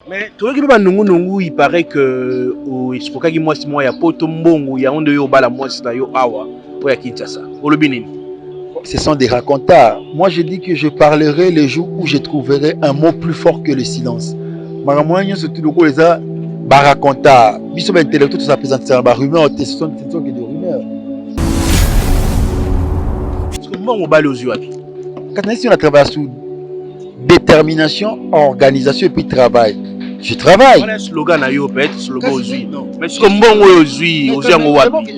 Mais toi qui vas nous il paraît que au Espokaki moi si moi ya poto mbongo ya onde yo bala moi c'est yo awa pour ya Kinshasa. Olobinini. Ce sont des racontars. Moi, je dis que je parlerai les jours où je trouverai un mot plus fort que le silence. Maramoyen, surtout le coup, les a racontars. Bisous, intellectuels, tout ça présente ça. Rumeur, ce sont des rumeurs. Parce que moi, on va aux yeux. Quand on a travaillé sur détermination, organisation et puis travail. Je travaille. Voilà un slogan à yo, peut-être slogan aux yeux. Mais c'est comme bon aux yeux, aux yeux.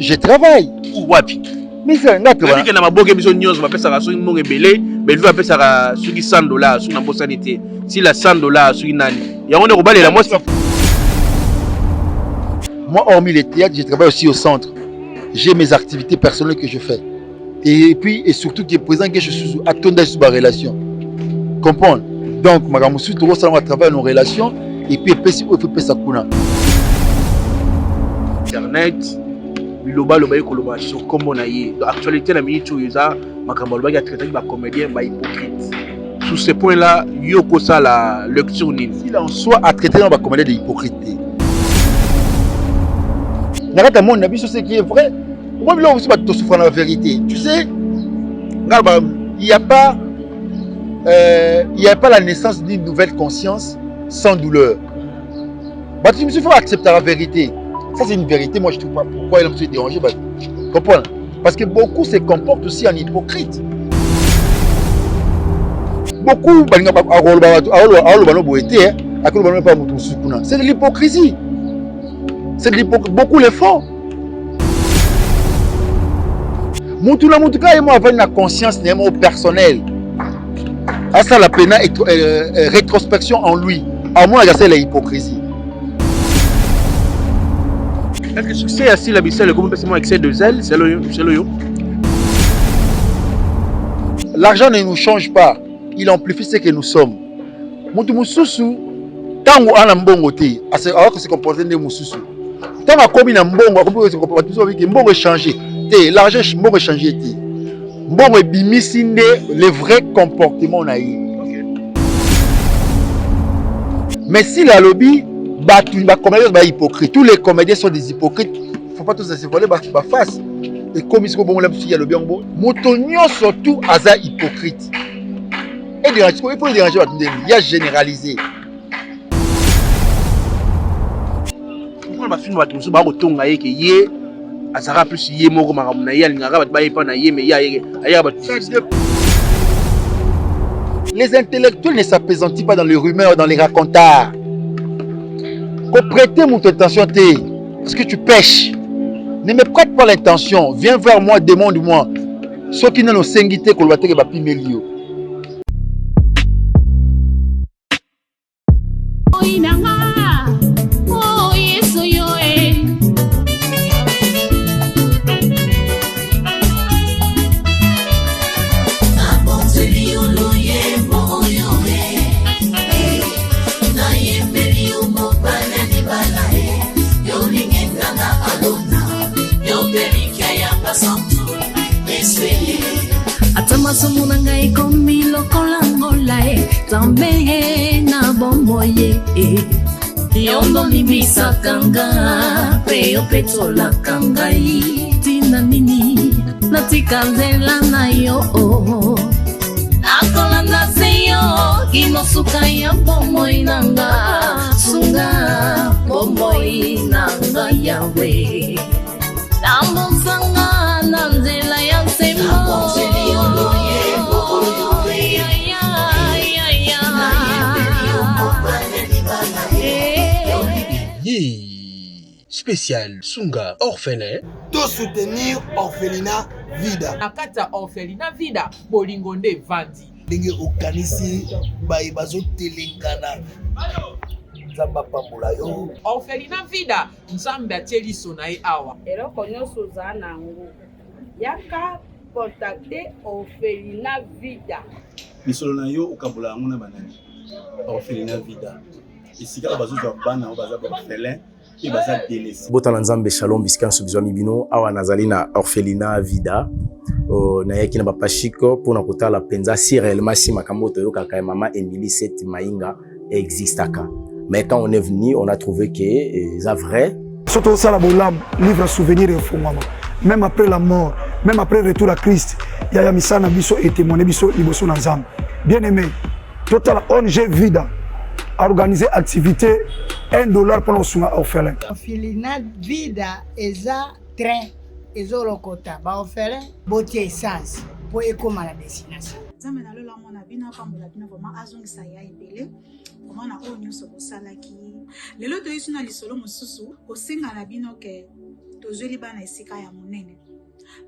Je travaille. Wapi. Mais ça, on a travaillé. Que na maboke biso news, on va faire ça sur une monnaie belé, mais il va faire ça sur $100 sur une bourse sanité. Si la $100 sur une nani. Et on est au bal et la moi. Moi, hormis les théâtres, je travaille aussi au centre. J'ai mes activités personnelles que je fais. Et puis, et surtout, qui est présent que je suis attendant sur ma relation. Comprendre. Donc, ma gamme, tout ça, on va travailler nos relations. Et puis, il faut faire ça. Internet, biloba loba ekoloba sur comment na yé. Actualité na minute où ça, makambo loba ya traiter ba comédien ba hypocrite. Sur ce point là, yoko ça la lecture nini. Il en soit à traiter ba comédien de hypocrite. N'arrête mon avis sur ce qui est vrai. Moi, je ne pas souffrir la vérité. Tu sais, il n'y a pas la naissance d'une nouvelle conscience sans douleur. Bah, tu me suffit d'accepter la vérité. Ça, c'est une vérité. Moi, je ne trouve pas pourquoi il me dérangé. Bah, comprends? Parce que beaucoup se comportent aussi en hypocrite. Beaucoup, c'est de l'hypocrisie. C'est de l'hypocrisie. Beaucoup le font. Moutula Moutouka et moi avons une conscience personnelle. À ça, la peine rétrospection en lui. À moi, c'est l'hypocrisie. Est-ce que le succès est assis la bicelle comme un excès de zèle? C'est le yo. L'argent ne nous change pas. Il amplifie ce que nous sommes. Moutou Moussousou, tant qu'on a un bon côté, alors que c'est comporté de Moussousou. Tant qu'on a un bon côté, on va changer. L'argent va changer. Bon, le vrai comportement. Mais si la lobby, hypocrite, tous les comédiens sont des hypocrites. Il ne faut pas tous se voler face. Et comme il y a le bien, Moutonio surtout à hypocrite. Et il faut déranger, il y a généralisé. Azara plus yé moko makamuna yé alingaka bat baye pa na yé mais ya bat. Les intellectuels ne s'appesantit pas dans les rumeurs, dans les racontars. Qu'on prête mon attention parce que tu pêches. Ne me prête pas l'intention. Viens vers moi, demande-moi. Ceux qui n'ont sengité qu'on va te bapi melio. Atamasomunanga ikomi lokolangola tambe na bomboye yondo libisa kanga peyo petola kangai tina nini natikanzela na yo nakolanda seyo kinosuka ya bomboy nanga sunga bomboy nanga yawe tambosanga nanzela ya semo. Spécial Sunga orphelin. De soutenir orphelinat Vida. Nakata orphelinat Vida bolingonde vandi. Ndenge okanisi baye bazo telengana. Nzamba pambola yo. Orphelinat Vida nzambe atieli sonae awa. Eloko nyonso za nango. Yaka contacter orphelinat Vida. Misolo na yo okabula ngona banani. Orphelinat Vida. Isika bazo za bana baza orphelin. Botana nzambe shalom biskanso bizwa mibino awa nazali na orphelinat Vida na yaki na bapashiko pona kotala penza si réellement si makambo toyoka ka mama Emily Seti Mainga existaka Mais quand on est venu, on a trouvé que c'est vrai. Surtout ça, la livre souvenir et fondement. Même après la mort, même après le retour à Christ, il y a Misana Biso et témoigné Biso Liboso Nazam. Bien aimé, total ONG Vida a organisé activité $1 pour nos orphelins. Orphelinat Vida eza train ezolokota ba orphelin botie essence pour ekoma la destination. Nzambe na lola mona bino pambola bino vraiment azongisa ya ebele vraiment na oyo nyonso bosalaki lelo toyisi na lisolo mosusu kosenga na bino ke tozweli bana esika ya monene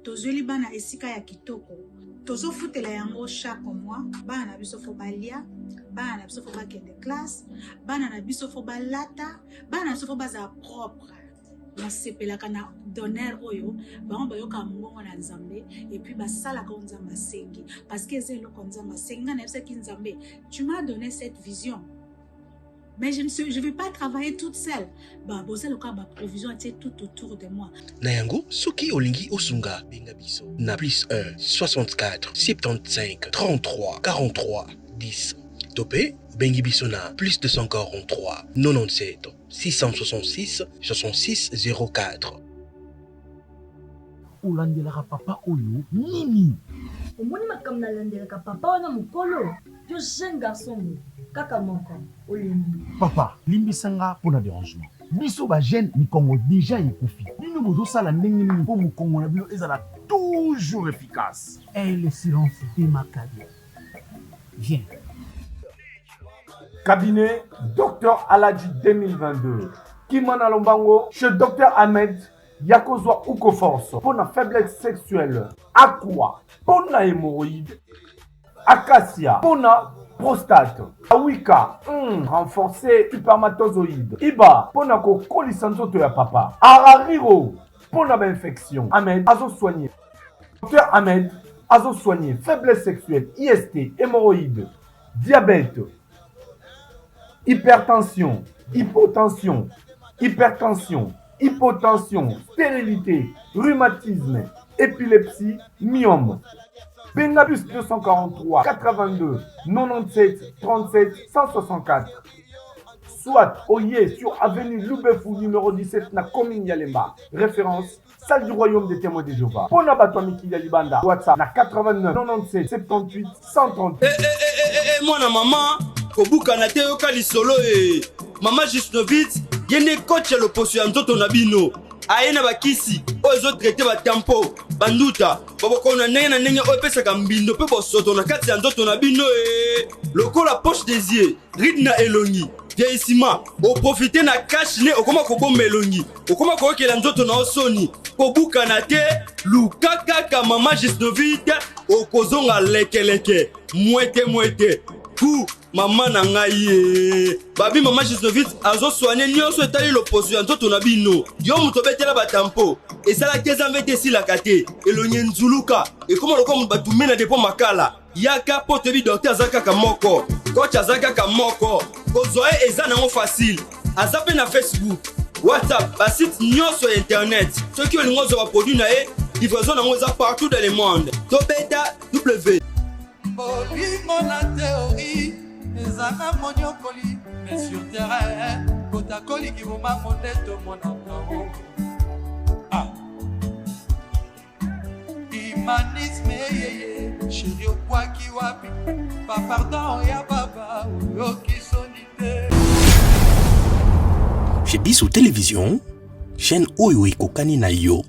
tozweli bana esika ya kitoko tozofutela yango chaque mois bana na biso fo balia bana na biso fo bakende classe bana na biso fo balata bana na biso fo baza propre nasepelaka na donner oyo bango bayoka mbongo na Nzambe et puis basalaka Nzambe asengi parce que c'est eloko Nzambe asengi nga na yebisaki Nzambe tu m'as donné cette vision mais je ne vais pas travailler toute seule bah bosa loka ba provision atie tout autour de moi Nayango soki olingi osunga benga biso na plus 1 64 75 33 43 10 topé bengi biso na plus 243 97 666 66 04. Olandelaka papa oyo nini? Omoni makambo nalandelaka papa wana mokolo yo jeune garçon kaka moko olembi. Papa limbisanga mpona dérangement. Biso ba jeune mikongo déjà ekufi. Bino bozosala ndenge nini mpo mokongo na bino ezala toujours efficace. Et le silence démarquable. Viens. Cabinet Dr Aladji 2022. Kimana Lombango chez Dr Ahmed Yakozwa Ukoforce. Pour la faiblesse sexuelle. Aqua. Pour la hémorroïde. Acacia. Pour la prostate. Awika. Renforcer spermatozoïde. Iba. Pour la colisanzo de ya papa. Arariro. Pour la infection. Ahmed Azo soigné. Dr Ahmed Azo soigné. Faiblesse sexuelle. IST. Hémorroïde. Diabète. Hypertension, hypotension, hypertension, hypotension, stérilité, rhumatisme, épilepsie, myome. Bengabus 243 82 97 37 164. Soit Oye sur avenue Loubefou numéro 17 na commune Yalemba. Référence salle du royaume des témoins de Jéhovah. Pona Batwamiki Yalibanda. WhatsApp na 89 97 78 138. Moi na maman. Kobuka na te yoka lisolo Mama Gisnovitz yene coach ya loposo ya nzoto na bino ayena bakisi ozo traiter ba tempo banduta baboko na ndenge oyo pesaka mbindo pe bosoto na kati ya nzoto na bino lokola poche des yeux ride na elongi vieillissement o profiter na cash ne okoma ko bomba elongi okoma ko okela nzoto na osoni kobuka na te lukaka ka Mama Gisnovitz okozonga lekeleke mwete ku Mama na ngai babi Mama Gisnovitz azo soigner nyonso etali loposo ya nzoto na bino yo muto betela batampo esala keza mvete sila kate elonye nzuluka ekoma lokoma batume na depo makala yaka pote bi docteur azaka ka moko coach azaka ka moko kozoe eza nango facile azape na Facebook WhatsApp ba site nyonso ya internet soki olingo zo ba produit na livraison nango eza partout dans le monde to beta w Bolingo na théorie ezana monyokoli mais sur terrain kotakoli kiboma moneto monango Humanisme yeye chéri okwaki wapi pa pardon ya baba oyoki sonite Chez Biso Télévision, chaîne oyo ekokani na yo.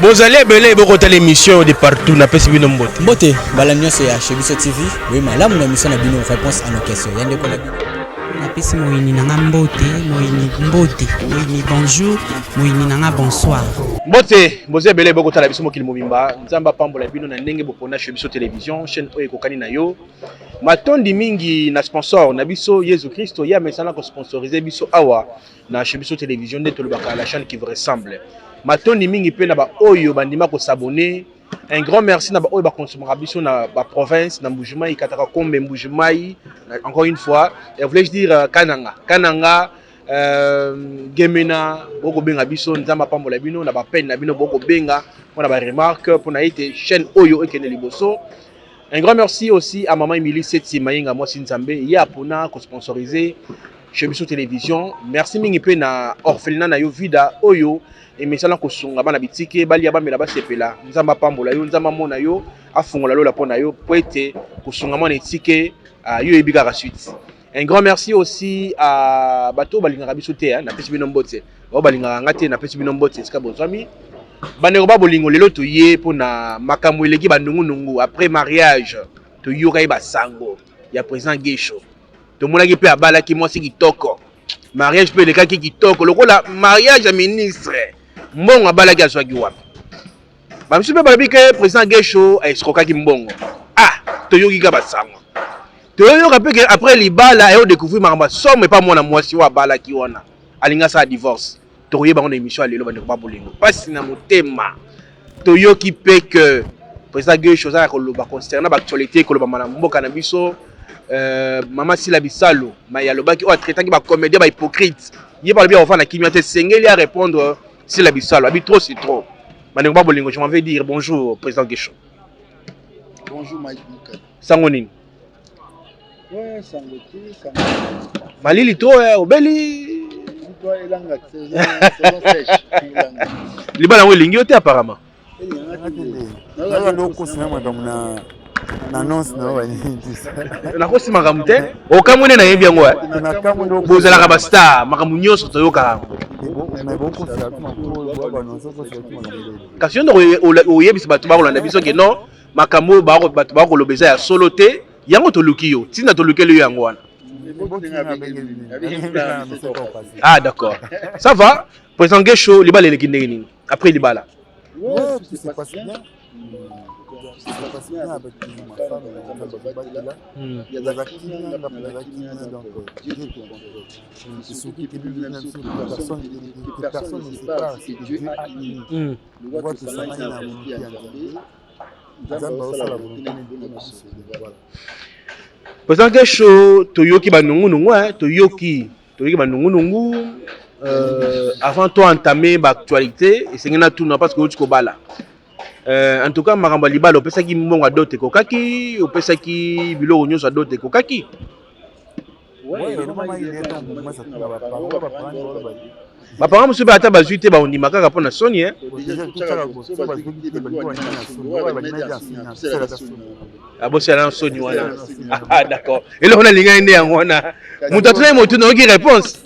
Bozali ebele bokota l'émission de partout na pesi bino mbote. Mbote bala nyonso ya chez Biso TV. Oui malamu na mission na bino réponse à nos questions. Yande ko na bino. Na pesi moyini nanga mbote, moyini bonjour, moyini nanga bonsoir. Mbote boze ebele bokota la biso mokili mobimba. Nzamba pambola bino na ndenge bopona chez Biso Télévision, chaîne oyo ekokani na yo. Matondi mingi na sponsor na biso Yesu Christo ya mesana ko sponsoriser biso awa na chez Biso Télévision de tolobaka la chaîne qui vous ressemble. Matondi mingi pe na ba oyo bandima ko s'abonner. Un grand merci na ba oyo ba consommer biso na ba province na Mbujimai Kataka Kombe Mbujimai encore une fois et voulais dire Kananga Gemena boko benga biso nzamba pambola bino na ba peine na bino boko benga pona ba remarque pona ite chaîne oyo ekene liboso Un grand merci aussi à maman Emily Seti Maïnga moi Sinzambe ya pona ko sponsoriser chez Biso Télévision. Merci mingi pe na orphelinat na yo vida oyo et mesala ko sunga bana bitike bali ya bamela ba sepela nzamba pambola yo nzamba mona yo afungola lola pona yo po ete ko sunga mona etike yo ebika ka suite. Un grand merci aussi à bato balingaka biso te na pesi bino mbote ba balingaka ngate na pesi bino mbote sika bozami baneko ba bolingo lelo to ye pona makambo eleki bandungu nungu après mariage to yoka ba sango ya président Gesho to monaki pe abalaki mwasi kitoko mariage pe lekaki kitoko lokola mariage ya ministre mbongo abalaki azwaki wapi bamisi pe balobi ke président Gesho eskrokaki mbongo to yoki ka basango to yoka pe après libala ayo découvrir makambo somme pas mwana mwasi wa abalaki wana alinga sa divorce toye bango na émission lelo bande ko ba bolingo pasi na motema toyoki pe que président Gesho za ko loba concernant actualité ko loba mana mboka na biso mama Sila Bisalo maya lobaki o traitaki ba comédien ba hypocrite ye ba bien ofana kimia te sengeli à répondre Sila Bisalo abi trop c'est trop bande ko ba bolingo je m'en vais dire bonjour président Gesho. Bonjour Mike Mukad. Sangonini. Ouais, Sangoti, Malili to obeli libala ngo lingi ote apparemment nakosi makambo te okamwene na yebi yango bozalaka bastar makambo nyonso toyoka kasi yo ndoko oyebisa bato bakolanda biso ke non makambo bato bakolobeza ya solo te yango toluki yo ntina tolukeli yo yango wana. Ah d'accord. Ça va. Président Gesho, libala eleki ndenge nini? Après libala. Ouais, tout se passe bien. Ça passe bien avec ma femme, il y a des activités, donc c'est surtout que personne ne sait pas si Dieu a une. Le roi de Samaï n'a pas été voilà. Président Gesho, toyoki banungu nungu toyoki banungu nungu avant toi entamer l'actualité et c'est ngena tout parce que tu bala. En tout cas makambo libala opesaki mbongo adote kokaki opesaki biloko nyonso adote kokaki. Ouais, baparents monsieur bata bazwi te baondima kaka mpona soni abosala na soni wana. D'accord eloko nalingai nde yango wana moto atuna motu nayoki réponse.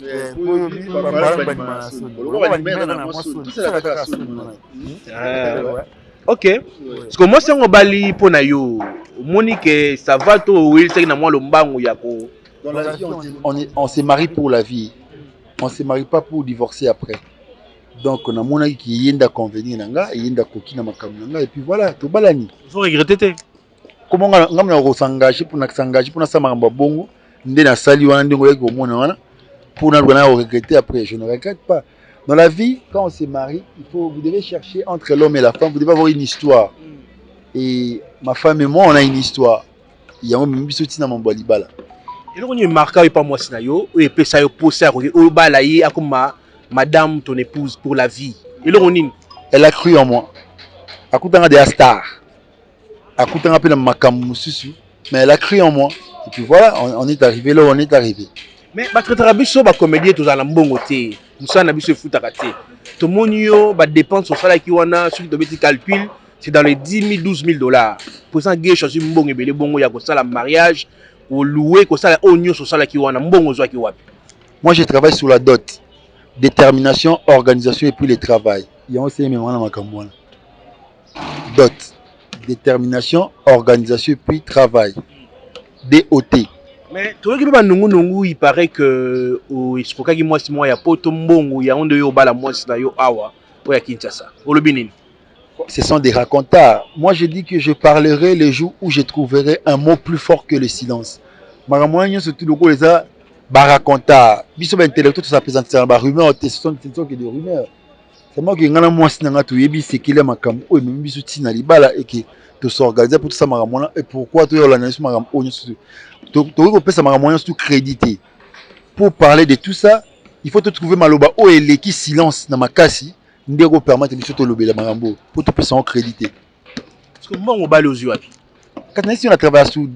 Ok parce que mwasi yango bali mpona yo omoni ke ça va to oyelisaki na mwa lombangu ya ko. Dans la vie, on se marie pour la vie. On ne se marie pas pour divorcer après. Donc, on a mon ami qui est convenir nanga, il y a coquine nanga et puis voilà, tout balani. Il faut regretter. Comment on s'engager pour s'engager pour ça maramba bongo, ndena sali wana ndingo yeko mona wana pour na regretter après, je ne regrette pas. Dans la vie, quand on se marie, vous devez chercher entre l'homme et la femme, vous devez avoir une histoire. Et ma femme et moi, on a une histoire. Il y a un même bisouti na mambo libala. Et là, on est marqué par moi, Sinayo, et puis ça y est poussé à balayer comme madame, ton épouse, pour la vie. Et là, on est. Elle a cru en moi. À coup d'un des stars. À coup d'un appel Makam Susu. Mais elle a cru en moi. Et puis voilà, on est arrivé là où on est arrivé. Mais battre Rabiso, bah, comédien, tous à l'ambongoté. Moussa Nabiso fout à rater. Tout le monde, bah, dépense au salaire qui wana, celui de petit calcul, c'est dans les 10 000, 12 000 $. Pour ça, il y a un bon et belé bongo, il y a un mariage. Ou louer que ça la oignon sur ça la qui wana mbongo zo ki wapi. Moi je travaille sur la dot, détermination, organisation et puis le travail. Il y a aussi même dans makambo wana. Dot, détermination, organisation et puis travail. DOT. Mais toi qui ba nungu il paraît que au iskoka ki mwasi mwa ya poto mbongo ya onde yo bala mwasi na yo awa o ya Kinshasa. Olobinini. Ce sont des racontards. Moi, je dis que je parlerai les jours où je trouverai un mot plus fort que le silence. Maramouagnon, surtout le coup, les racontards. Biso intellectuel, ça présente ça. Rumeur, ce sont que des rumeurs. C'est moi qui ai un mois si tu yebi c'est qu'il est ma cam. Oui, mais biso tina libala et qui te s'organiser pour tout ça maramouagnon. Et pourquoi tu as l'analyse maramouagnon surtout. Tu veux que ça maramouagnon surtout crédité. Pour parler de tout ça, il faut te trouver maloba ou et qui silence dans ma cassi. Ndeko permettre biso to lobela marambo pour te puisse en créditer. Parce que moi on bale aux yeux. Quand on a travaillé sous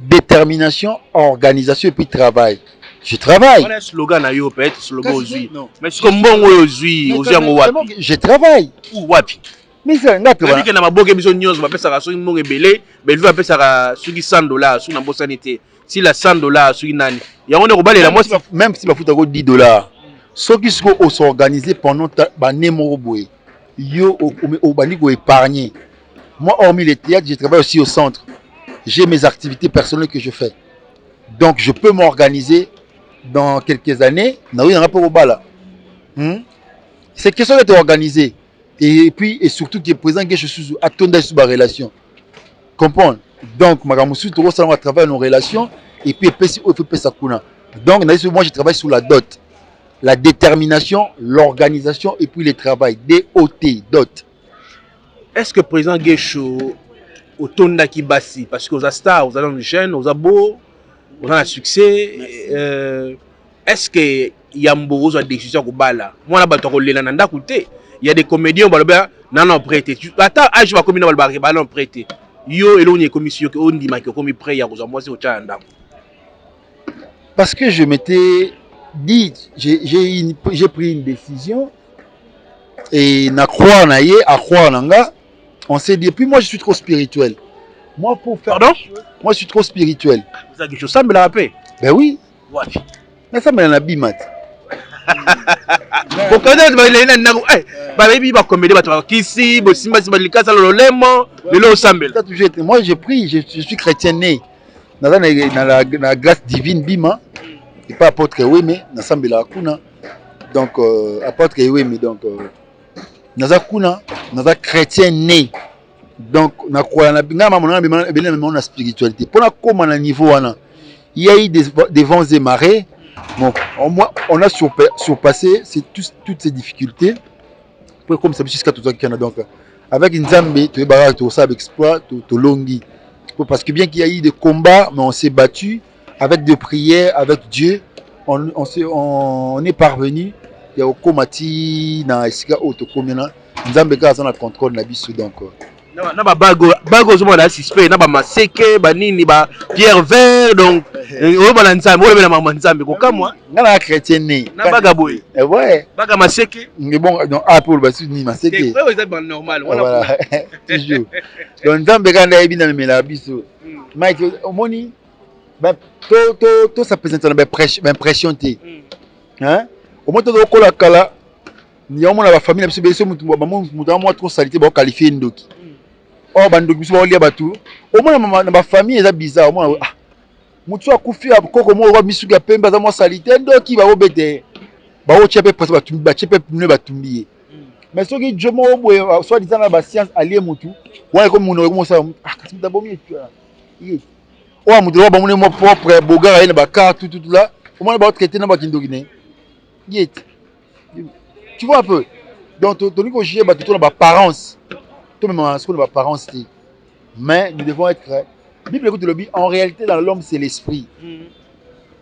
détermination, organisation et puis travail. Je travaille. On a un slogan à yo, peut-être slogan aujourd'hui. Mais c'est comme bon aujourd'hui, je travaille. Ou wapi. Mais ça, n'a pas. Que na maboke biso news va pesa ka so mo rebelé, mais va pesa ka sur $100 sur na bosanité. Si la $100 sur nani. Ya on est robalela moi même si ba futa ko $10. Ceux qui sont organisés pendant ba nemoro boy. Yo au bani ko épargner. Moi hormis les théâtres, je travaille aussi au centre. J'ai mes activités personnelles que je fais. Donc je peux m'organiser dans quelques années. C'est question d'être organisé. Et puis, et surtout, qui est présent, que je suis attendant sur ma relation. Comprendre? Donc, ma gamme, tout ça, on va travailler nos relations. Et puis, donc, moi, je travaille sur la dot. La détermination, l'organisation et puis le travail. DOT, dot. Est-ce que président Guécho, au Tonda Kibasi, parce que vous avez star, vous avez une chaîne, vous avez beau, vous avez un succès, est-ce que il y a une décision au bala? Moi, il y a des comédiens qui ont prêté. Attends, je vais communiquer avec les prêté. Yo, et l'on est commission qui ont dit que comme prêt, parce que je m'étais dit, j'ai pris une décision et na croire na yé, à croire nanga. On s'est dit, puis moi je suis trop spirituel. Moi pour faire. Pardon? Moi je suis trop spirituel. Vous avez quelque chose me la paix? Ben oui. Ouais. Mais ça me l'a bimat. Pour quand moi j'ai pris, je suis chrétien né. Dans la grâce divine bima. Et pas apôtre oui mais n'assemble la kuna. Donc apôtre oui mais donc naza kuna naza chrétien né. Donc na quoi na binga na spiritualité. Pour na comme na niveau wana. Il y a eu des vents et marées. Bon, on a surpassé toutes ces difficultés. Comme ça jusqu'à tout ça donc avec une zambe tu es barrage tout ça exploit tout longi. Parce que bien qu'il y a eu des combats mais on s'est battu avec des prières avec Dieu. On est parvenu. Il y a au komati na esika auto combien nzambe ka na contrôle na biso donc na ba bago zo na suspect na ba maseke ba nini ba pierre vert donc o ba nzambe o le na nzambe ko kamwa na chrétien né na baga boy ouais baga maseke mais bon donc pour ba ni maseke ouais c'est normal voilà toujours donc nzambe ka na ebi na mela biso Mike omoni ben to ça présente une impression té hein au moins to ko la kala ni on a la famille na biso mutu moi trop salité ba qualifier ndoki oh bandoki biso ba lia batu au moins na ba famille eza bizarre au moins ah mutu akufi akoko mo ba misuki ya pembe za mo salité ndoki ba obete ba o chepe pesa batumbi ba chepe pneu batumbi mais soki jomo boye soit disant na ba science allié mutu ouais comme muno comme ça ah kasi mutabomi tu ah oh mutu ba mune mo propre bogara ina ba carte tout là au moins ba traiter na ba kindoki ne yet tu vois un peu donc ton niveau j'ai ba tout na ba apparence tout même ce qu'on a apparence mais nous devons être Bible écoute le dit en réalité dans l'homme c'est l'esprit.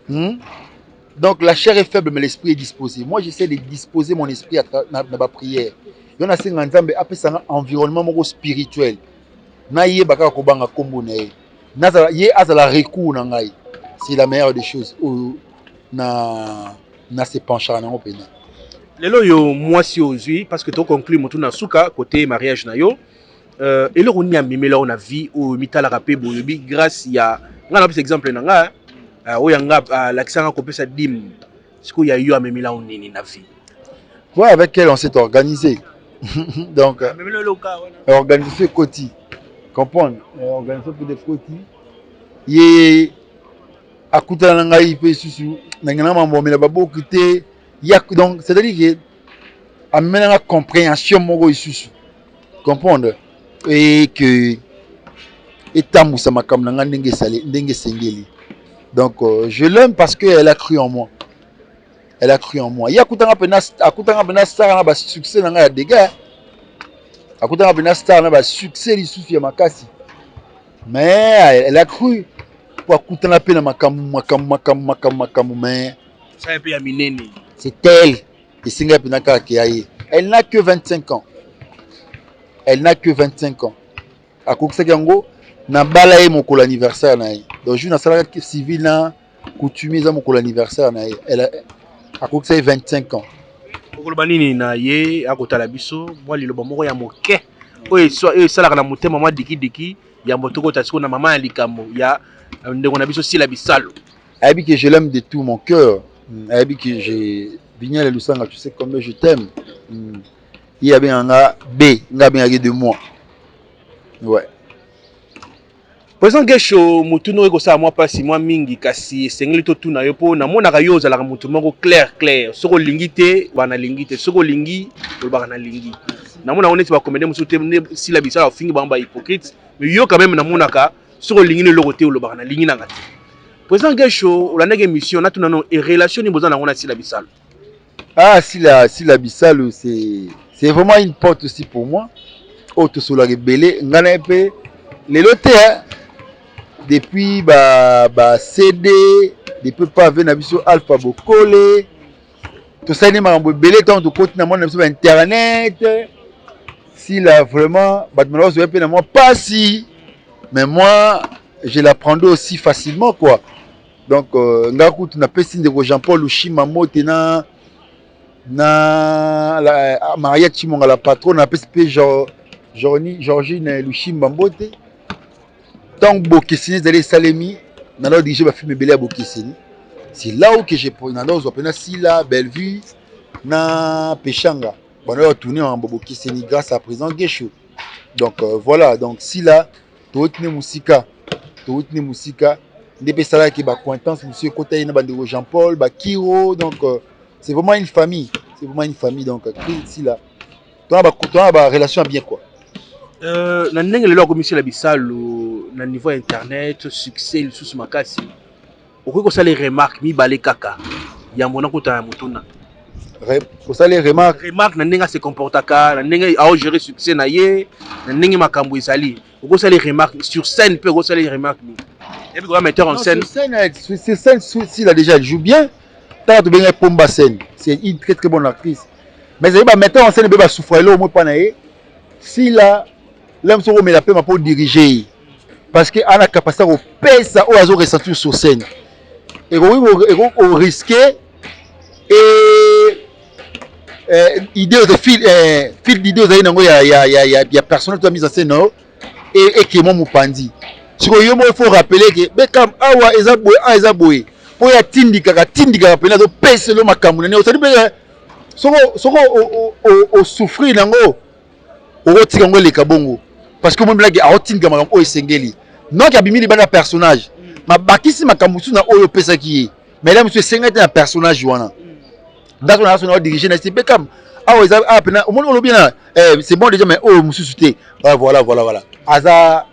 Donc la chair est faible mais l'esprit est disposé. Moi j'essaie de disposer mon esprit à ma prière. Il y en a cinq nzambe après ça environnement mon spirituel. Na yé baka ko banga kombo na yé. Na yé azala recours na ngai. C'est la meilleure des choses na se penchera na opena. Lelo yo moi si aujourd'hui parce que tu conclus mon na suka côté mariage na yo et le on y a mimela on a vie au mitala rapé boyobi grâce ya ngana par exemple na nga o yanga l'accent ko pesa dim ce qu'il y a eu à mimela on nini na vie ouais avec elle on s'est organisé donc organisé côté comprendre organisé pour des côté yé akuta na ngai pe susu na ngana mambo mela baboku te donc c'est-à-dire que amène la compréhension moko isusu comprendre et que etambusa makambo nanga ndenge sengeli donc je l'aime parce que elle a cru en moi yakutanga pena star na ba succès nanga ya dégâts akutanga pena star na ba succès lisusu ya makasi mais elle a cru pour akutana pena makambo mais ça peut ya minene. C'est elle. Elle n'a que 25 ans. Elle n'a que 25 ans. À Kouksegango, na bala ye mokolo anniversaire na ye. Donc jour na sala civil na coutumier za mokolo anniversaire na ye. Elle a coûté 25 ans. Okoloba nini na ye akotala biso mwa liloba moko ya moke oyo esalaka na motema mwa diki ya motoko tasiko na mama ya likambo ya ndeko na biso Sila Bisalo. Ayebi que je l'aime de tout mon cœur. Ayebi que j'ai Bignal Lusanga, tu sais combien je t'aime. Il y a bien un B, nga bien de moi. Ouais. Président Gesho mutuno eko sa mwa pasi mwa mingi kasi esengeli to tuna yo po na mona ka yo za la mutu moko clair soko lingi te bana lingi te soko lingi to bana lingi na mona oneti ba comédien musu te Sila Bisalo fingi bamba hypocrite mais yo quand même na mona ka soko lingi le lokote lo bana lingi na ngati. Président Gesho la nege mission na tuna no et relation ni bozana ngona Sila Bisalo. Ah Sila Bisalo c'est vraiment une porte aussi pour moi. Auto sur la rebelle ngana pe les lotés depuis CD depuis pas venir na biso Alpha Bokole tout ça ni ma belé tant de côté na mon internet s'il a vraiment battement je vais moi pas si mais moi je l'apprendais aussi facilement quoi donc ngaku tu na pesi de Jean-Paul Lushima motena na la Maria Chimonga la patronne na pesi Georgine Lushima mbote tant que Bokessini d'aller Salemi, n'a pas dirigé ma film belé à Bokessini. C'est là où que j'ai pris dans nos opérations Sila, Bellevue, na Pechanga. On a tourné en Bokessini grâce à président Gesho. Donc voilà, donc Sila, tout ne musica, depuis ça là qui ba cointance monsieur côté na bandero Jean-Paul, ba Kiro, donc c'est vraiment une famille, donc Sila. Toi ba relation bien quoi. Na ndenge lelo ko Sila Bisalo na niveau internet succès le sous makasi okoki kosala les remarques mibale kaka ya mona kota ya mutuna kosala les remarques na ndenge se comportaka na ndenge a gérer succès na ye na ndenge makambo ezali okoki kosala les remarques sur scène peut kosala les remarques ni et puis metteur en scène sur scène s'il a déjà joue bien tant de bien pomba scène c'est une très très bonne actrice mais il va metteur en scène be ba souffrir là au moins pas na ye s'il a l'homme se remet la paix pour diriger parce que a la capacité de payer ça ou à ressentir sur scène et on risquer et idée de fil d'idée il y a personne qui a mis en scène et qui est mon pandi ce qu'il faut rappeler que Beckham awa ezaboy pour ya tindika rappeler de payer le makamuna ne osali be soko au souffrir nango au tikango le kabongo parce que mon blague a otinga makambo o esengeli non ki abimili bana personnage ma bakisi makambo na oyo pesa ki mais là monsieur sengete un personnage wana dans on a son dirigé na c'est Beckham ah ouais ah pena au monde bien c'est bon déjà mais oh monsieur te voilà Aza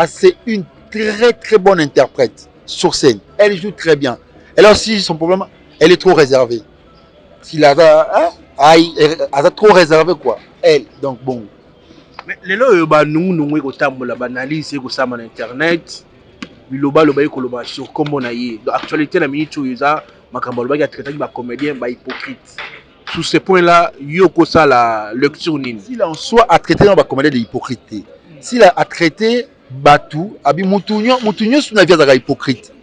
c'est une très très bonne interprète sur scène elle joue très bien elle a aussi son problème elle est trop réservée s'il a Aza trop réservée quoi elle donc bon. Mais lelo ba nungu ko tambola banalise ko sama na internet biloba loba ko sur comment na ye actualité na minute uza makambo loba ya traiter ba comédien ba hypocrite sur ce point là yo ko ça la lecture nini s'il en soit à traiter ba comédien de hypocrite s'il a traité batu abi mutunyo sur na vie za hypocrite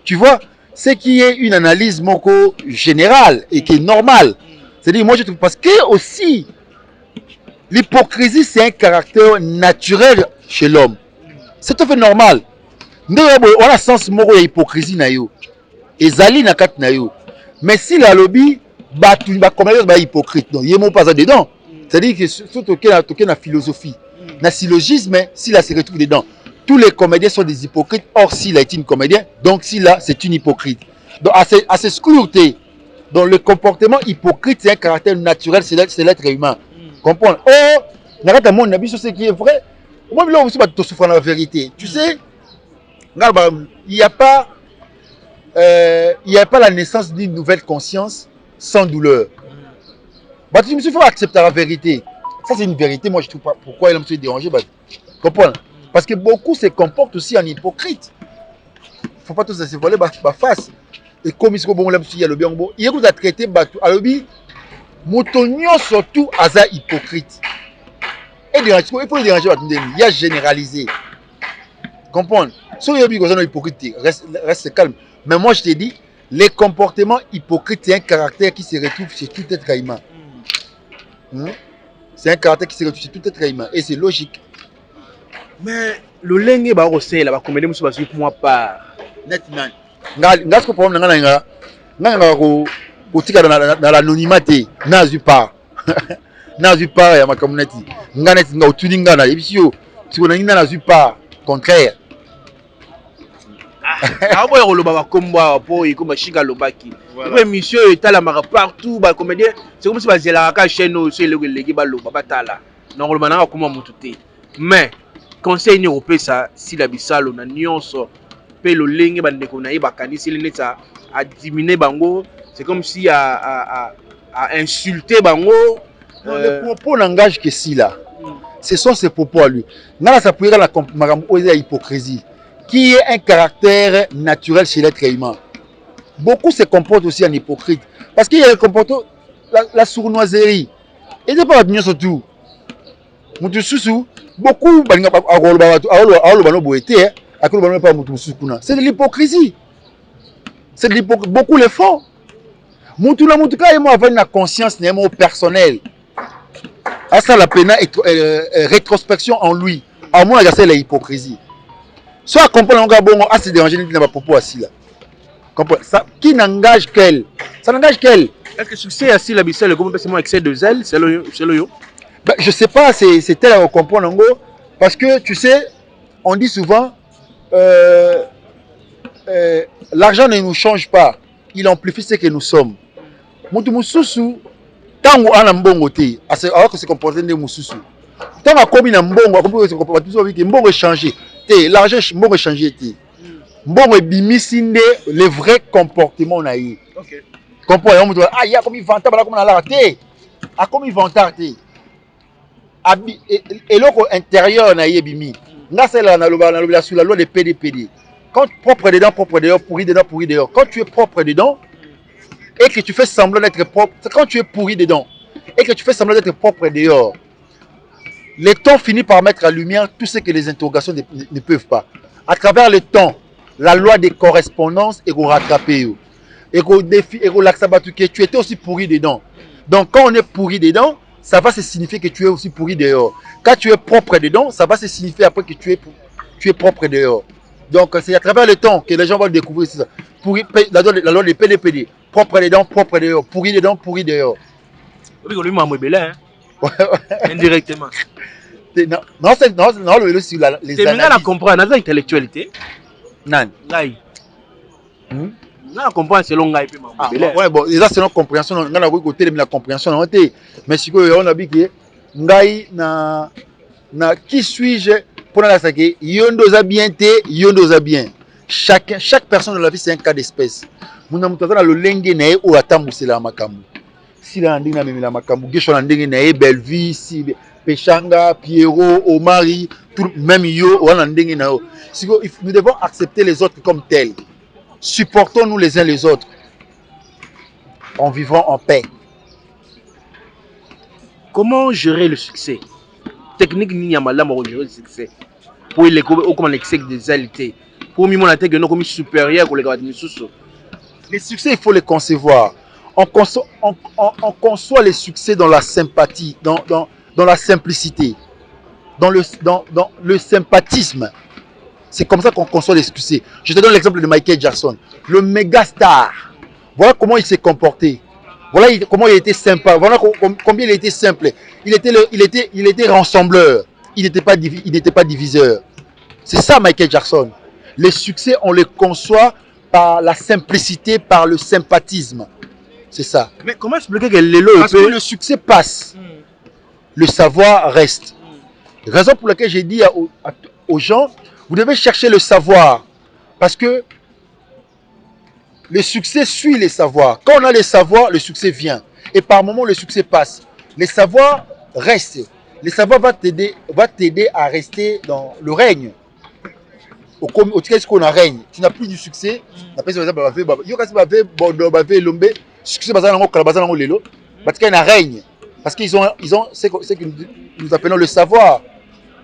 tu vois c'est qui est une analyse moko générale et qui est normale c'est-à-dire moi je trouve parce que aussi l'hypocrisie, c'est un caractère naturel chez l'homme. C'est tout à fait normal. On a sens moro hypocrisie na yo. Ezali na kat na yo. Mais si la lobby batu ba comme ba hypocrite non, yemo pas ça dedans. C'est-à-dire que surtout que la philosophie, na syllogisme, si là se retrouve dedans. Tous les comédiens sont des hypocrites. Or s'il est une comédien, donc si là c'est une hypocrite. Donc à s'exclure. Donc le comportement hypocrite, c'est un caractère naturel, c'est l'être humain. Comprendre. Oh, n'arrête à mon avis sur ce qui est vrai. Moi, là aussi, tu souffres la vérité. Tu sais, il n'y a pas la naissance d'une nouvelle conscience sans douleur. Bah, tu me faut accepter la vérité. Ça, c'est une vérité. Moi, je ne trouve pas pourquoi il me déranger. Bah, comprendre. Parce que beaucoup se comportent aussi en hypocrite. Il ne faut pas tous se voler ma face. Et comme il y a le bien, il y a traité à l'objet. Moutonio surtout Aza hypocrite. Et il faut le déranger, il y a généralisé. Comprendre. Si il y a hypocrite, reste calme. Mais moi, je te dis, les comportements hypocrites, c'est un caractère qui se retrouve chez tout être humain. C'est un caractère qui se retrouve chez tout être humain. Et c'est logique. Mais le lengue ba rosé là ba comédie musu ba suit moi pas net man. Ngas ko problème nga ko tika dans l'anonymat nazu pas. Nazu pas ya makamnati. Nga net nga otuni nga na ebisio. Siko na ngina nazu pas contraire. Ah boy roloba ba komba po iko ba shinga lobaki. Ouais monsieur etala mara partout ba comédien c'est comme si ba zela ka chaîne so le legi ba loba batala. Non roloba na ko mututé. Mais conseil européen ça si la bisalo na nyonso pe lo lenge bandeko na yeba kanisi leneta a diminuer bango c'est comme si à insulter bango le propos n'engage que si là ce sont ses propos à lui na ça pourrait la makambo hypocrisie qui est un caractère naturel chez l'être humain. Beaucoup se comportent aussi en hypocrite parce qu'il y a le comportement la sournoiserie et c'est pas bien surtout beaucoup c'est de l'hypocrisie. C'est de l'hypocrisie. Beaucoup le font. Avoir une conscience personnelle. À ça la peine rétrospection en lui. À moins c'est l'hypocrisie. Soit comprendre c'est déranger n'a propos assis là. Ça qui n'engage qu'elle. Ça n'engage qu'elle. Est-ce que succès assis la bicelle comme c'est moi excès de zèle, c'est le yo. Ben, je sais pas, c'est tel à comprendre en gros, parce que tu sais, on dit souvent, l'argent ne nous change pas, il amplifie ce que nous sommes. Mutu mususu, tango ana mbongo te, alors que c'est comporté de mususu. Tango a commis na mbongo, a commis se comporter tout ça, mbongo est changé, te, l'argent mbongo est changé te. Mbongo est bimisinde le vrai comportement na yi. OK. Comprends, on dit ah il y a comme il vantard là comme on a là te. A comme il vantard te. Et l'autre intérieur na yebimi nga c'est là na sous la loi des PDPD quand propre dedans pourri dehors quand tu es propre dedans et que tu fais semblant d'être propre quand tu es pourri dedans et que tu fais semblant d'être propre dehors le temps finit par mettre à lumière tout ce que les interrogations ne peuvent pas à travers le temps la loi des correspondances et qu'on rattraper et qu'on défie et qu'on l'accepte que tu étais aussi pourri dedans donc quand on est pourri dedans ça va se signifier que tu es aussi pourri dehors. Quand tu es propre dedans, ça va se signifier après que tu es propre dehors. Donc c'est à travers le temps que les gens vont découvrir ça. Pourri, la loi des PDPD. Propre dedans, propre dehors. Pourri dedans, pourri dehors. Oui, lui m'a mobile, hein. Indirectement. Non, le sur les analyses. C'est bien à comprendre, dans l'intellectualité. Non. Non, comprendre selon Ngai. Ouais, bon, déjà selon compréhension, on a côté de la compréhension. Mais si on a dit que Ngai na qui suis-je pour la saké, yondoza bien te, yondoza bien. Chaque personne dans la vie c'est un cas d'espèce. Muna mutazana lo lenge na o atambusela makambu. Si la ndinga memela makambu, gesho na ndenge na belle vie, si Pechanga, Pierrot, Omari, tout même yo on a ndenge na o. Si nous devons accepter les autres comme tels. Supportons-nous les uns les autres en vivant en paix. Comment gérer le succès? Technique ni yamala pour gérer le succès. Pour les comment l'excès des alités. Pour mieux la tête comme supérieur pour les gars de Misuso. Les succès il faut les concevoir. On conçoit les succès dans la sympathie, dans la simplicité, dans le sympathisme. C'est comme ça qu'on conçoit les succès. Je te donne l'exemple de Michael Jackson, le méga star. Voilà comment il s'est comporté. Voilà comment il était sympa. Voilà combien il était simple. Il était rassembleur. Il n'était pas diviseur. C'est ça Michael Jackson. Les succès, on les conçoit par la simplicité, par le sympathisme. C'est ça. Mais comment expliquer que parce que le succès passe, le savoir reste. Raison pour laquelle j'ai dit aux gens, vous devez chercher le savoir. Parce que le succès suit les savoirs. Quand on a les savoirs, le succès vient. Et par moments, le succès passe. Les savoirs restent. Les savoirs va t'aider à rester dans le règne. Au cas où on a règne, tu n'as plus du succès. Après, par exemple, succès règne. Parce qu'ils ont ce que nous appelons le savoir.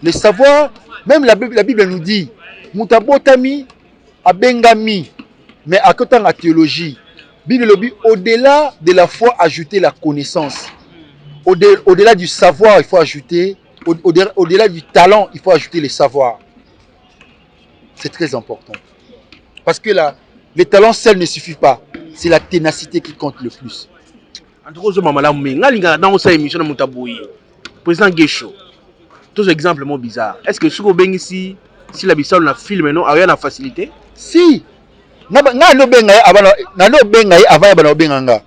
Le savoir, même la Bible nous dit, mutabotami abengami mais à côté de la théologie au-delà de la foi ajouter la connaissance, au-delà du savoir il faut ajouter, au-delà du talent il faut ajouter le savoir. C'est très important parce que le talent seul ne suffit pas, c'est la ténacité qui compte le plus. En tout cas, dans cette émission de président Gesho, tous exemples bizarres. Est-ce que sur le si la Bissau na film non a facilité? Si na no benga avant ya bana obenganga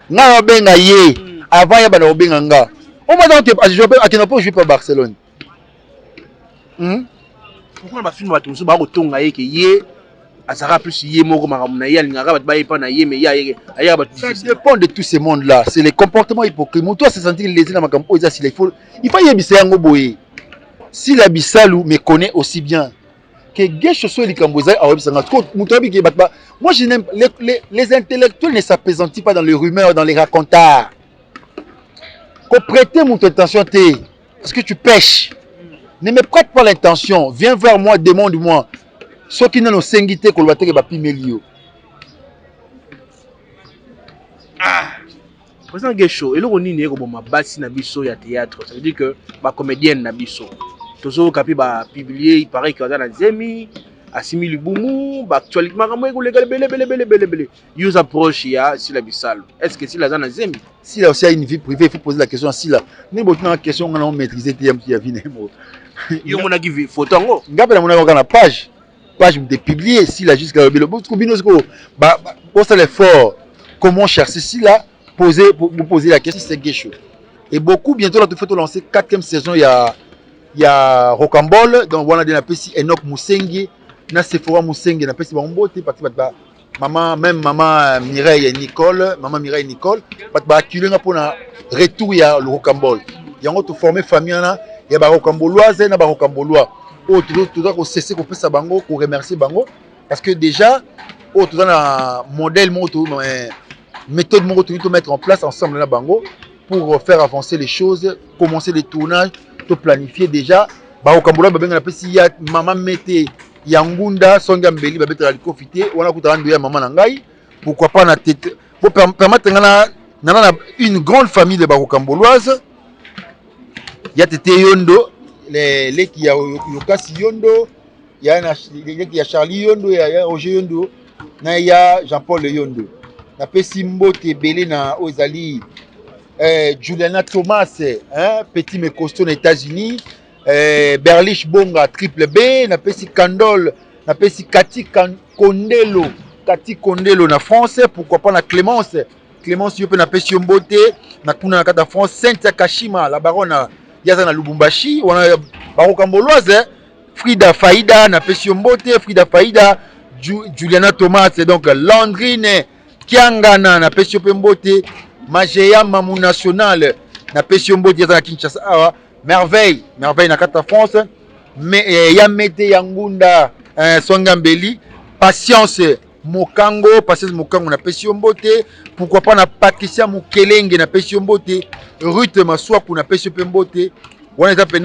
na benga ye avant ya bana obenganga on m'a dit que pas jouer pour Barcelone. Pourquoi ma film va tout ba ko tonga ye ke ye azara plus ye moko makamuna ye alingaka bat ba yepa na ye mais ya bat. Ça dépend de tous ces mondes là, c'est les comportements hypocrites. Toi se sentir lésé na makambo ça il faut yebisa yango boye. Si la Bissalu me connaît aussi bien que Gesho soit likamboza a websanga trop mutobi ke batba. Moi je n'aime les intellectuels ne s'appesantit pas dans les rumeurs, dans les racontards. Qu'on prête mon attention parce que tu pêches. Ne me prête pas l'intention, viens vers moi, demande-moi. Ceux qui n'ont sengité que le bateau va pimelio. Président Gesho, et là on y est comme ma base na biso ya théâtre, ça veut dire que ma comédienne na biso. Toujours capi ba publier, il paraît qu'il y a dans Zemi, Assimi Lubumu, ba actuellement comme ko légal belé. Ils approche ya si la Bissau. Est-ce que si la dans Zemi, si là aussi a une vie privée, il faut poser la question si là. Ni beaucoup de questions on a maîtrisé TM qui a venu. Yo mona qui photo ngo. Ngapela mona ko na page de publier si là jusqu'à le bout ko ba poser l'effort. Comment chercher si là poser la question c'est Gesho. Et beaucoup bientôt là tu faut lancer 4e saison il y a Rocambole donc voilà de la PC Enoch Musengi na Sephora Musengi na PC Bambote parce que maman Mireille Nicole ba kilenga pour na retour ya le Rocambole. Yango to former famille na ya ba Rocamboloise na ba Rocambolois. Oh tout ko cesser ko faire bango ko remercier bango parce que déjà tout dans un modèle méthode to mettre en place ensemble na bango pour faire avancer les choses, commencer les tournages, to planifier déjà ba Rocambolois ba benga na pesi ya maman mete Yangunda Songa Mbeli ba betala likofité wana kutanda ya maman na ngai pourquoi pas na tête pour permettre na une grande famille de Rocamboloises. Il y a Tete Yondo, les qui a Yokasi Yondo, il y a Charlie Yondo, il y a Roger Yondo, il y a Jean-Paul Yondo. Na pesi mbote belé na Ozali, Juliana Thomas, petit mais costaud aux États-Unis, Berlich Bonga triple B, na pesi Candol, na pesi Kati Kondelo na France, pourquoi pas na Clémence Yope na pesi mbote na kuna na kata France, Cynthia Kashima la baronne Yazana Lubumbashi, on a Rocamboloise, Frida Faïda, na pesi mbote, Frida Faïda, Juliana Thomas, donc Landrine Kiangana, na pesi mbote, Mageya Mamou National, na pesi mbote Yazana Kinshasa, Merveille na kata France, mais Yamete Yangunda, Songambeli, Patience Mokango na pesi mbote, pourquoi pas na Patricia Mukelenge na pesi mbote, Ruth Maswaku na pesi mbote, on est appelé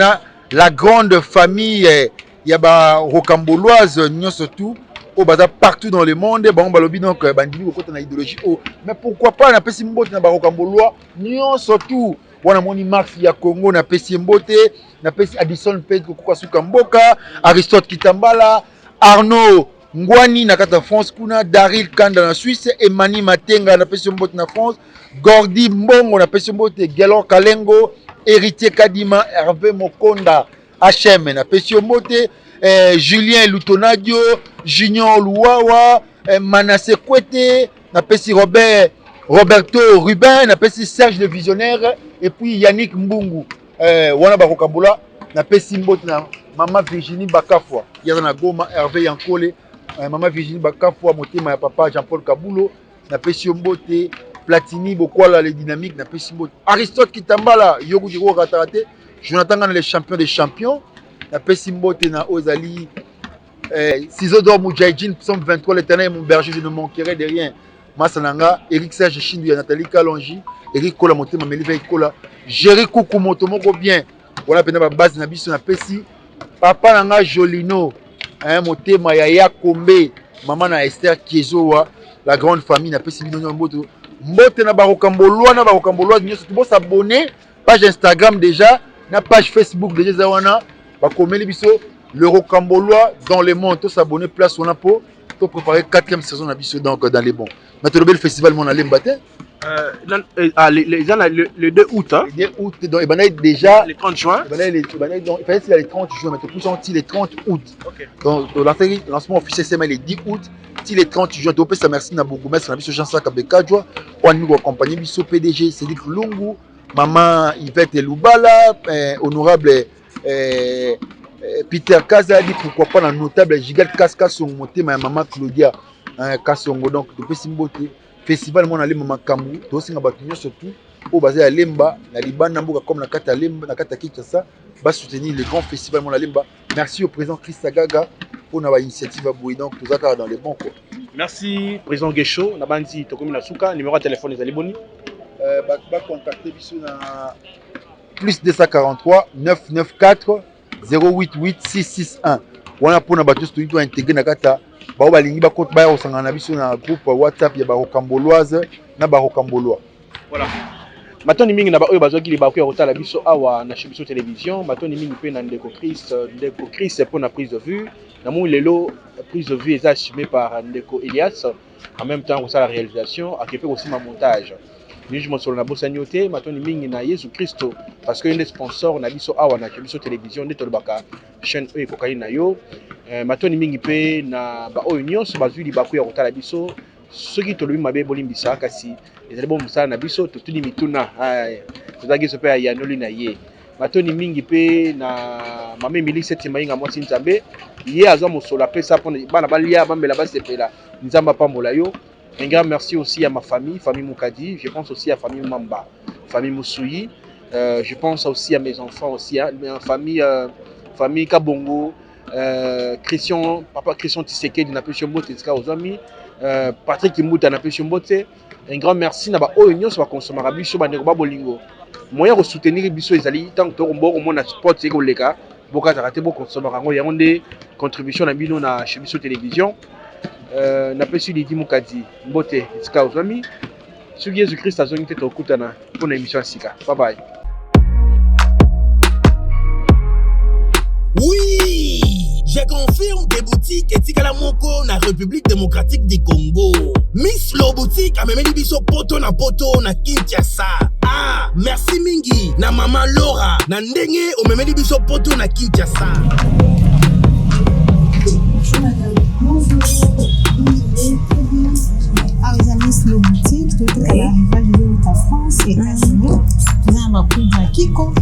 la grande famille ya ba Rocamboloise nyonso tout au bazar partout dans le monde ba on balobi donc bandimi ko kota na idéologie mais pourquoi pas na pesi mbote na ba Rocambolois nyonso tout wana moni Max ya Congo na pesi mbote na pesi Addison Pedro ko suka mboka Aristote Kitambala Arnaud Ngwani na kata France kuna Daryl Kanda na Suisse Emani Matenga na pesi mbote na France Gordy Mbongo na pesi mbote Gelor Kalengo Héritier Kadima Hervé Mokonda HM na pesi mbote Julien Lutonadio Junior Luwawa Manassé Kwete na pesi Roberto Rubin na pesi Serge le Visionnaire et puis Yannick Mbungu wana ba Rocambolois na pesi mbote na Maman Virginie Bakafwa yazana Goma Hervé Yankole Maman Virginie Bakafwa motema ya papa Jean-Paul Kabulo na pesi mbote Platini Bokwala les dynamiques na pesi mbote Aristote Kitambala Yogu Diro Ratarate Jonathan Ngana les champions des champions na pesi mbote na Ozali Cisodor Moudjahidine Psalm 23 l'éternel est mon berger je ne manquerai de rien Masananga Eric Serge Chindu ya Nathalie Kalonji Eric Kola motema Melive Kola Jerry Koukou Motomoko bien voilà pena ba base na biso na pesi papa nanga Jolino, motema Yaya Kombe, maman na Esther Kiezowa, la grande famille na pesi bino mboto. Mbote na barokamboloa na barokamboloa nyonso tu s'abonner page Instagram déjà, na page Facebook déjà zawana, ba komeli biso le rocambolois dans le monde, tous s'abonner place on a pour préparer 4e saison na biso donc dans les bons. Maintenant le festival mon aller mbaté le 2 août hein? Le 2 août donc il déjà le 30 juin. Il fallait c'est le 30 juin mais tout sorti le 30 août. OK. Donc le lancement officiel c'est le 10 août. Si le 30 juin tu peux ça merci na bourgmestre na biso Jean Saka Bekadjoa on nous accompagner biso PDG Cédric Lungu, maman Yvette Lubala, honorable Peter Kaza a dit pourquoi pas la notable Gigal Kaska son monté ma maman Claudia Kasongo donc depuis Simboté festival mon aller maman Kamu to singa batunyo surtout au basé à Lemba na Libana mboka comme na kata Lemba na kata Kinshasa va soutenir le grand festival mon Lemba. Merci au président Christa Gaga pour notre initiative à Boui donc tous accords dans les bons quoi. Merci président Gesho na bandi to komi na suka numéro de téléphone ezali boni ba contacter biso na plus 243 994 088 661 wana pona bato sto ito intégrer na kata ba balingi ba compte ba osanga na biso na groupe WhatsApp ya ba rocamboloise na ba rocambolois. Voilà. Matoni mingi na ba oyo bazwaki libaku ya kotala biso awa na Chebiso télévision, matoni mingi pe na Ndeko Chris pour na prise de vue. Na mon lelo prise de vue est assumée par Ndeko Elias en même temps que ça la réalisation a fait aussi ma montage. Je me suis na bosanyote matoni mingi na Yesu Christo parce que un des sponsors na biso awa na Chebiso télévision de tolbaka chaîne e kokani na yo matoni mingi pe na ba oyo nyonso bazwi libaku ya kotala biso soki tolobi mabe bolimbisa kasi ezali bo musala na biso totuni mituna tozaki so pe ya noli na ye matoni mingi pe na mame Mili seti mainga mwasi nzambe ye azwa mosolo apesa mpona bana balia bambela basepela nzamba pambola yo. Un grand merci aussi à ma famille Moukadi, je pense aussi à famille Mamba, famille Moussoui, je pense aussi à mes enfants aussi, hein, famille Kabongo, papa Christian Tshisekedi na pesho mbote tika aux amis, Patrick Mouta na pesho mbote. Un grand merci na ba oyo nyonso ba consommer biso ba ndeko ba bolingo. Moyen de soutenir biso ezali tant que mboko mona sport c'est koleka, boka raté bo consommer ngo yango contribution na bino na Chebiso télévision. Na pesi Lidi Moukadi mbote tika aux amis. Sur Jésus Christ azongi te tokutana pour na émission sika. Bye bye. Oui, je confirme des boutiques etikala moko na République démocratique du Congo. Miss Lo boutique a memeli biso poto na Kinshasa. Ah, merci mingi na maman Laura na ndenge o memeli biso poto na Kinshasa. Bonjour madame. Bonjour. Ah, les amis, Miss Lo boutique, tout est à l'arrivage de la France et États-Unis. Nous avons un prix de Kiko.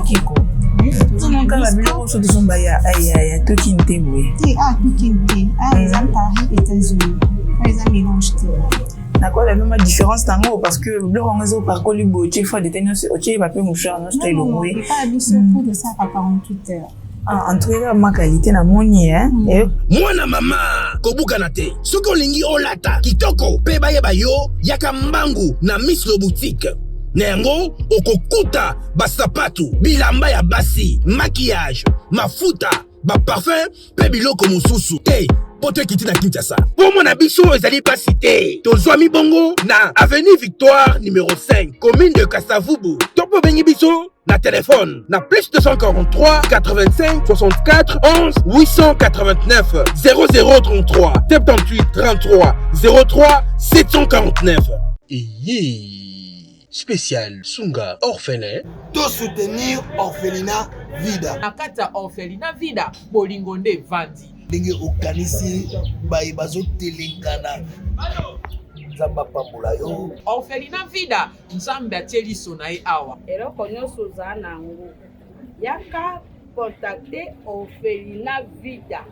Kiko. Nunca la biloko so tozomba ya toki nte boye. Ah, toki nte. Ah, les amis Paris, États-Unis. Les amis mélange te. D'accord, la même différence tango parce que le rangezo par coli boche fois de tenir sur oche va peu moucher non style boye. Pas abusé pour de ça par 48 heures. En tout cas, ma qualité na moni hein. Mwana mama kobuka na te. Soko lingi olata kitoko pe bayeba yo yaka mbangu na Miss Lo boutique. Nengo okokuta basapatu bilamba ya basi maquillage mafuta ba parfum pe biloko mususu te poto kiti na Kinshasa po mona biso ezali pas cité tozwami bongo na avenue Victoire numéro 5 commune de Kasavubu topo bengi biso na téléphone na plus 243 85 64 11 889 0033 78 33 03 749 spécial Sunga orphelin. De soutenir orphelinat Vida. Nakata orphelinat Vida. Bolingonde Vandi. Lingi okanisi bayi bazo telengana. Nzamba pambola yo. Orphelinat Vida. Nzamba atieli sonae awa. Eloko nyonso za nango. Yaka contacter orphelinat Vida.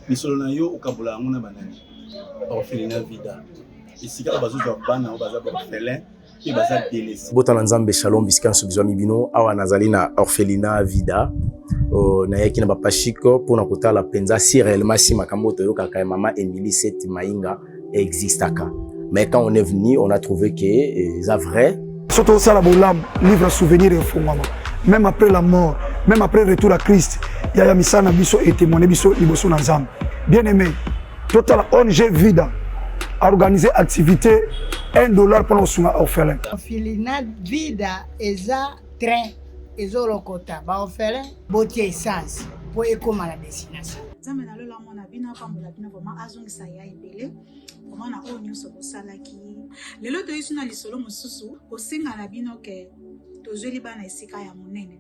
Misolo na yo okabula ngona banani. Orphelinat Vida. Esika bazo za bana baza orphelin. Botana nzambe shalom biskanso bizwa mibino awa nazali na orphelinat Vida na yaki na papa Chico pour na kotala penza si réellement si makambo toyoka ka mama Emily Seti Mainga existaka mais quand on est venu on a trouvé que ça vrai surtout ça la bolam livre souvenir et fondement même après la mort, même après le retour à Christ, il y a misana biso et témoigné biso liboso na nzambe. Bien aimé, total ONG Vida a organisé activité $1 pour nos orphelins. Orphelinat Vida eza train ezolokota ba orphelin botie essence pour ekoma la destination. Nzambe na lola mona bino pambola bino vraiment azongisa ya ebele vraiment na oyo nyonso bosalaki lelo toyisi na lisolo mosusu kosenga na bino ke tozweli bana esika ya monene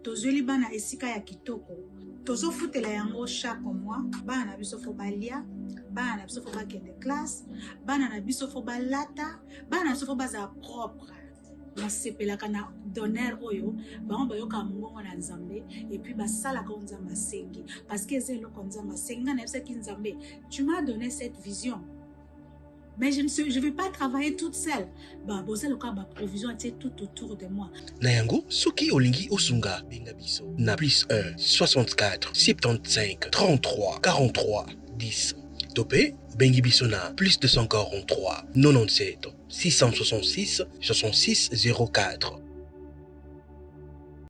tozweli bana esika ya kitoko tozofutela yango chaque mois bana na biso fo balia bana na biso fo bakende classe bana na biso fo balata bana na biso fo baza propre nasepelaka na donner oyo bango bayoka mbongo na nzambe et puis basalaka nzambe asengi parce que c'est eloko nzambe asengi nga na yebisaki nzambe tu m'as donné cette vision mais je vais pas travailler toute seule bozaloka baprovision atie tout autour de moi na yango soki olingi osunga benga biso na plus 1 64 75 33 43 10 topé bengi biso na plus 243 97 666 66 04